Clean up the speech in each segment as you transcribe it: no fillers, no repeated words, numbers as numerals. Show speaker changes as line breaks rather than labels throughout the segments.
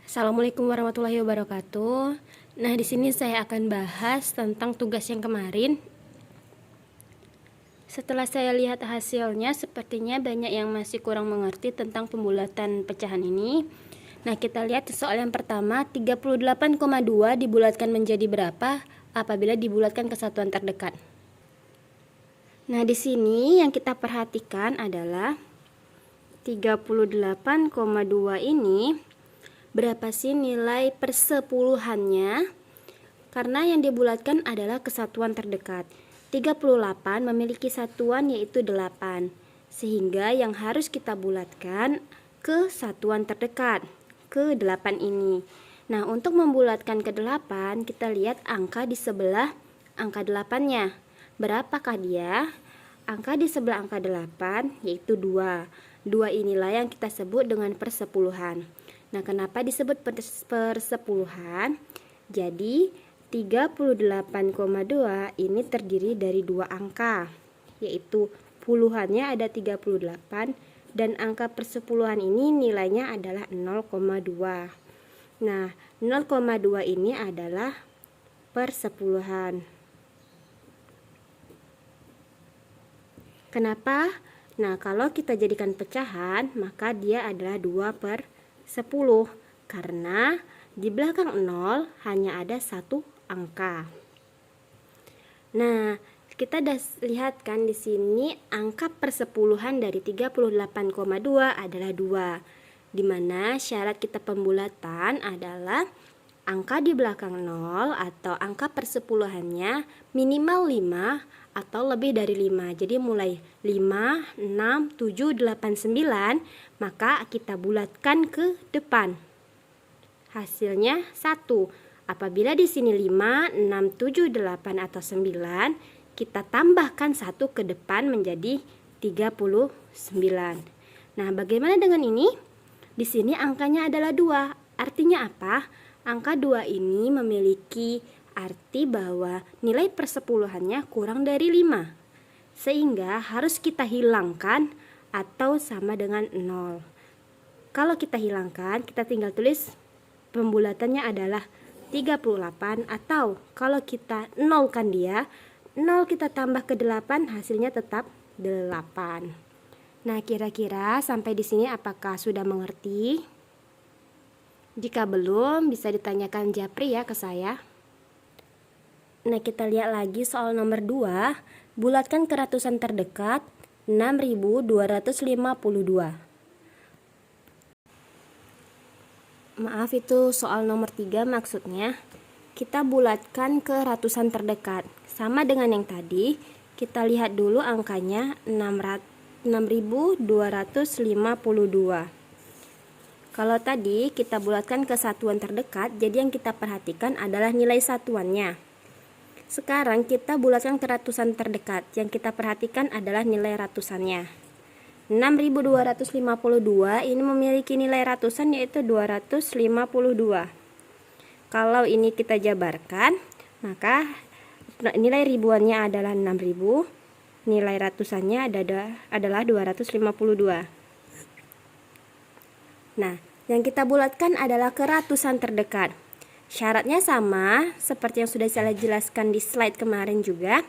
Assalamualaikum warahmatullahi wabarakatuh. Nah, di sini saya akan bahas tentang tugas yang kemarin. Setelah saya lihat hasilnya, sepertinya banyak yang masih kurang mengerti tentang pembulatan pecahan ini. Nah, kita lihat soal yang pertama, 38,2 dibulatkan menjadi berapa apabila dibulatkan ke satuan terdekat. Nah, di sini yang kita perhatikan adalah 38,2 ini berapa sih nilai persepuluhannya? Karena yang dibulatkan adalah kesatuan terdekat. 38 memiliki satuan yaitu 8. Sehingga yang harus kita bulatkan ke satuan terdekat, ke 8 ini. Nah, untuk membulatkan ke 8, kita lihat angka di sebelah angka 8-nya. Berapakah dia? Angka di sebelah angka 8 yaitu 2. 2 inilah yang kita sebut dengan persepuluhan. Nah, kenapa disebut persepuluhan? Jadi, 38,2 ini terdiri dari dua angka, yaitu puluhannya ada 38 dan angka persepuluhan ini nilainya adalah 0,2. Nah, 0,2 ini adalah persepuluhan. Kenapa? Nah, kalau kita jadikan pecahan, maka dia adalah 2/10 karena di belakang 0 hanya ada satu angka. Nah, kita lihat kan di sini angka persepuluhan dari 38,2 adalah 2, di mana syarat kita pembulatan adalah angka di belakang 0 atau angka persepuluhannya minimal 5 atau lebih dari 5. Jadi mulai 5, 6, 7, 8, 9, maka kita bulatkan ke depan. Hasilnya 1. Apabila di sini 5, 6, 7, 8 atau 9, kita tambahkan 1 ke depan menjadi 39. Nah, bagaimana dengan ini? Di sini angkanya adalah 2. Artinya apa? Angka 2 ini memiliki arti bahwa nilai persepuluhannya kurang dari 5. Sehingga harus kita hilangkan atau sama dengan 0. Kalau kita hilangkan, kita tinggal tulis pembulatannya adalah 38, atau kalau kita nolkan dia, 0 kita tambah ke 8 hasilnya tetap 8. Nah, kira-kira sampai di sini apakah sudah mengerti? Jika belum, bisa ditanyakan Japri ya ke saya. Nah, kita lihat lagi soal nomor 2. Bulatkan ke ratusan terdekat 6.252. Maaf, itu soal nomor 3 maksudnya. Kita bulatkan ke ratusan terdekat. Sama dengan yang tadi, kita lihat dulu angkanya 6.252. Kalau tadi kita bulatkan ke satuan terdekat, jadi yang kita perhatikan adalah nilai satuannya. Sekarang kita bulatkan ke ratusan terdekat, yang kita perhatikan adalah nilai ratusannya. 6.252 ini memiliki nilai ratusan yaitu 252. Kalau ini kita jabarkan, maka nilai ribuannya adalah 6.000, nilai ratusannya adalah 252. Nah, yang kita bulatkan adalah ke ratusan terdekat. Syaratnya sama seperti yang sudah saya jelaskan di slide kemarin juga.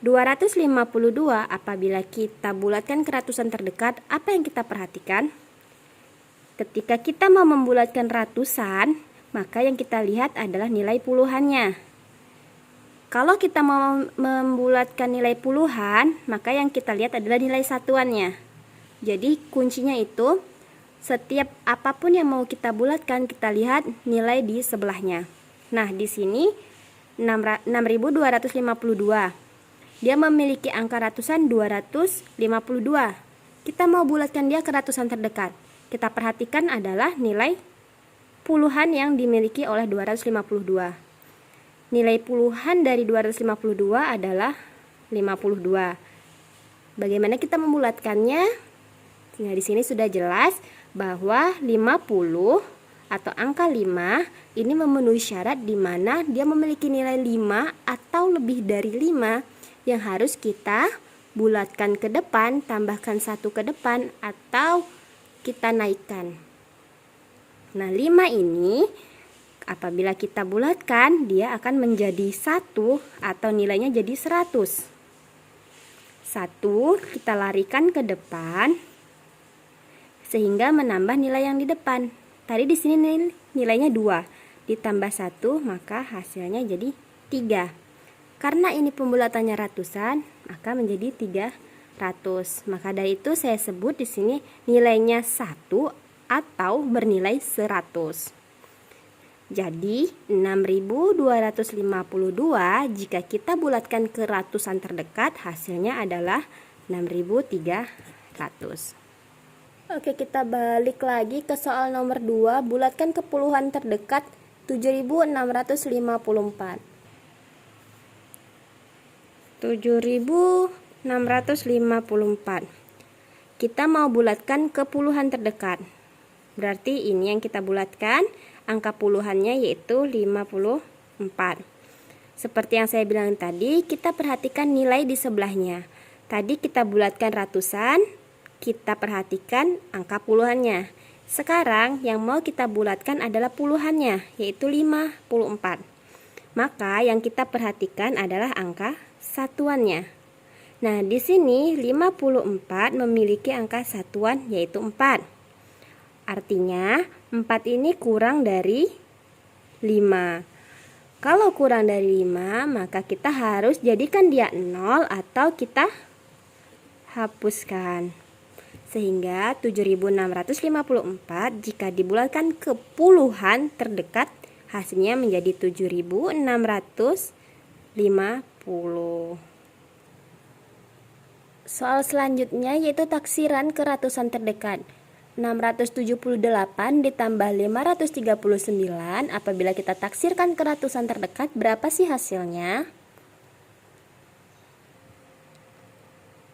252 apabila kita bulatkan ke ratusan terdekat, apa yang kita perhatikan? Ketika kita mau membulatkan ratusan, maka yang kita lihat adalah nilai puluhannya. Kalau kita mau membulatkan nilai puluhan, maka yang kita lihat adalah nilai satuannya. Jadi kuncinya itu, setiap apapun yang mau kita bulatkan, kita lihat nilai di sebelahnya. Nah, di sini 6.252. Dia memiliki angka ratusan 252. Kita mau bulatkan dia ke ratusan terdekat. Kita perhatikan adalah nilai puluhan yang dimiliki oleh 252. Nilai puluhan dari 252 adalah 52. Bagaimana kita membulatkannya? Nah, di sini sudah jelas bahwa 50 atau angka 5 ini memenuhi syarat di mana dia memiliki nilai 5 atau lebih dari 5 yang harus kita bulatkan ke depan, tambahkan 1 ke depan, atau kita naikkan. Nah, 5 ini apabila kita bulatkan, dia akan menjadi 1 atau nilainya jadi 100. 1 kita larikan ke depan sehingga menambah nilai yang di depan. Tadi di sini nilainya 2, ditambah 1 maka hasilnya jadi 3. Karena ini pembulatannya ratusan, maka menjadi 300. Maka dari itu saya sebut di sini nilainya 1 atau bernilai 100. Jadi 6252 jika kita bulatkan ke ratusan terdekat, hasilnya adalah 6300. Oke, kita balik lagi ke soal nomor 2. Bulatkan ke puluhan terdekat 7654. 7654. Kita mau bulatkan ke puluhan terdekat. Berarti ini yang kita bulatkan, angka puluhannya yaitu 54. Seperti yang saya bilang tadi, kita perhatikan nilai di sebelahnya. Tadi kita bulatkan ratusan, kita perhatikan angka puluhannya. Sekarang yang mau kita bulatkan adalah puluhannya, yaitu 54. Maka yang kita perhatikan adalah angka satuannya. Nah, di sini 54 memiliki angka satuan yaitu 4. Artinya 4 ini kurang dari 5. Kalau kurang dari 5, maka kita harus jadikan dia 0 atau kita hapuskan. Sehingga 7654 jika dibulatkan ke puluhan terdekat, hasilnya menjadi 7650. Soal selanjutnya yaitu taksiran ke ratusan terdekat. 678 ditambah 539, apabila kita taksirkan ke ratusan terdekat, berapa sih hasilnya?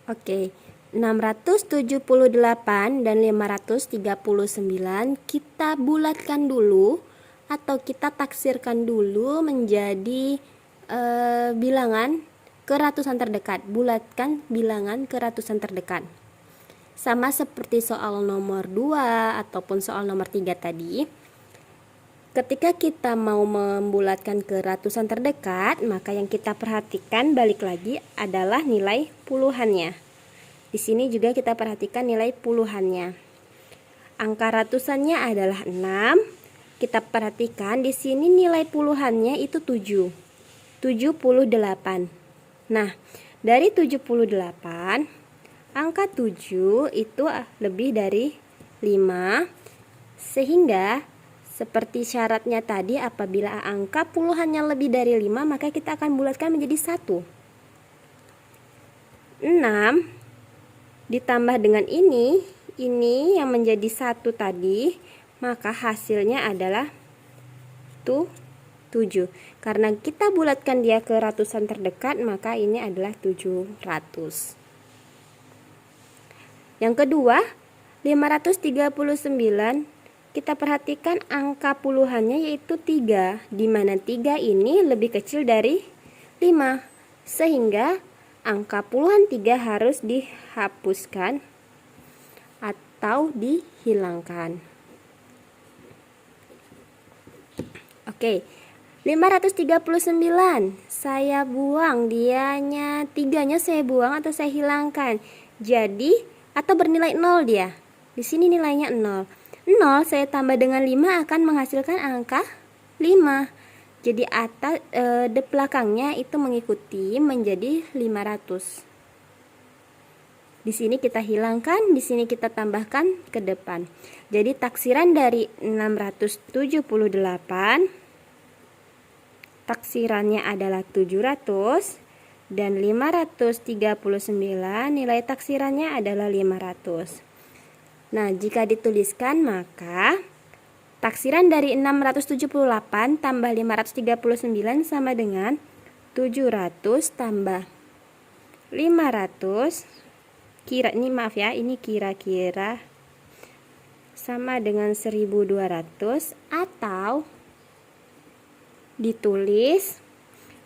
Oke, 678 dan 539 kita bulatkan dulu atau kita taksirkan dulu menjadi bilangan ke ratusan terdekat. Bulatkan bilangan ke ratusan terdekat. Sama seperti soal nomor 2 ataupun soal nomor 3 tadi. Ketika kita mau membulatkan ke ratusan terdekat, maka yang kita perhatikan balik lagi adalah nilai puluhannya. Di sini juga kita perhatikan nilai puluhannya. Angka ratusannya adalah 6. Kita perhatikan di sini nilai puluhannya itu 7. 78. Nah, dari 78 angka 7 itu lebih dari 5, sehingga seperti syaratnya tadi, apabila angka puluhannya lebih dari 5, maka kita akan bulatkan menjadi 1. 6 ditambah dengan ini yang menjadi 1 tadi, maka hasilnya adalah 7. Karena kita bulatkan dia ke ratusan terdekat, maka ini adalah 700. Yang kedua, 539, kita perhatikan angka puluhannya yaitu 3, di mana 3 ini lebih kecil dari 5, sehingga angka puluhan 3 harus dihapuskan atau dihilangkan. Oke, 539 saya buang, dianya 3-nya saya buang atau saya hilangkan. Jadi atau bernilai 0 dia. Di sini nilainya 0. 0 saya tambah dengan 5 akan menghasilkan angka 5. Jadi di belakangnya itu mengikuti menjadi 500. Di sini kita hilangkan, di sini kita tambahkan ke depan. Jadi taksiran dari 678, taksirannya adalah 700. Dan 539 nilai taksirannya adalah 500. Nah, jika dituliskan maka taksiran dari 678 tambah 539 sama dengan 700 tambah 500. Ini kira-kira sama dengan 1200, atau ditulis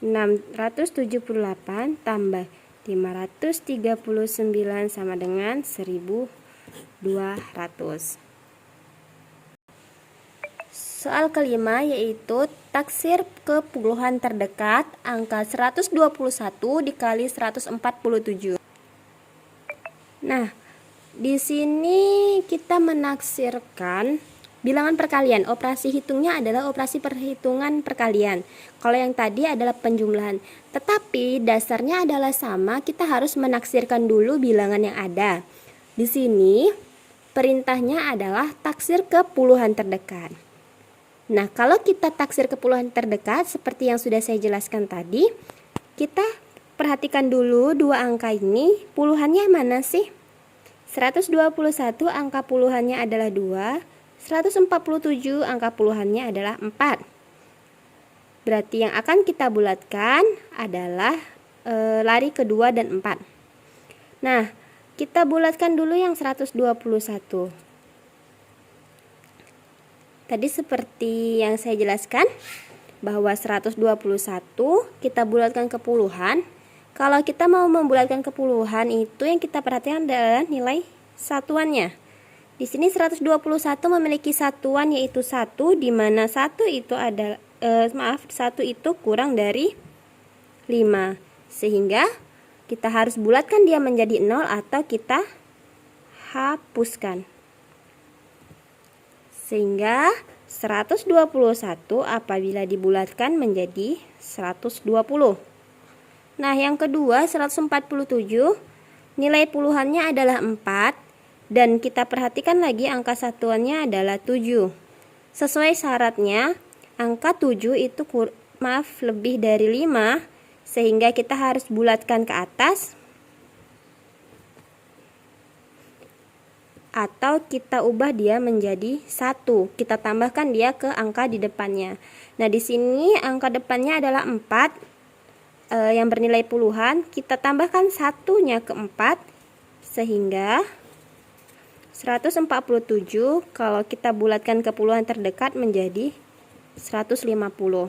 678 tambah 539 sama dengan 1200. Soal kelima yaitu taksir ke puluhan terdekat angka 121 dikali 147. Nah, di sini kita menaksirkan bilangan perkalian. Operasi hitungnya adalah operasi perhitungan perkalian. Kalau yang tadi adalah penjumlahan. Tetapi dasarnya adalah sama, kita harus menaksirkan dulu bilangan yang ada. Di sini perintahnya adalah taksir ke puluhan terdekat. Nah, kalau kita taksir ke puluhan terdekat seperti yang sudah saya jelaskan tadi, kita perhatikan dulu dua angka ini, puluhannya mana sih? 121 angka puluhannya adalah 2, 147 angka puluhannya adalah 4. Berarti yang akan kita bulatkan adalah lari kedua dan 4. Nah, kita bulatkan dulu yang 121. Tadi seperti yang saya jelaskan, bahwa 121 kita bulatkan ke puluhan. Kalau kita mau membulatkan ke puluhan, itu yang kita perhatikan adalah nilai satuannya. Di sini 121 memiliki satuan yaitu 1, di mana 1 itu ada 1 itu kurang dari 5. Sehingga kita harus bulatkan dia menjadi 0 atau kita hapuskan. Sehingga 121 apabila dibulatkan menjadi 120. Nah, yang kedua 147 nilai puluhannya adalah 4 dan kita perhatikan lagi angka satuannya adalah 7. Sesuai syaratnya, angka 7 itu lebih dari 5 sehingga kita harus bulatkan ke atas atau kita ubah dia menjadi 1. Kita tambahkan dia ke angka di depannya. Nah, di sini angka depannya adalah 4 yang bernilai puluhan, kita tambahkan satunya ke 4 sehingga 147 kalau kita bulatkan ke puluhan terdekat menjadi 150.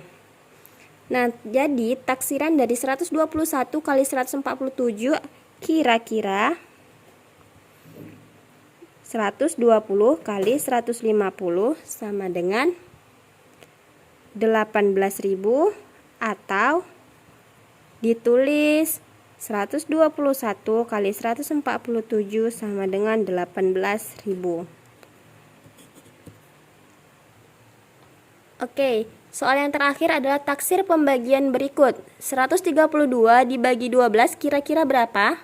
Nah, jadi taksiran dari 121 kali 147 kira-kira 120 kali 150 sama dengan 18.000 atau ditulis 121 kali 147 sama dengan 18.000. Oke, soal yang terakhir adalah taksir pembagian berikut. 132 dibagi 12 kira-kira berapa?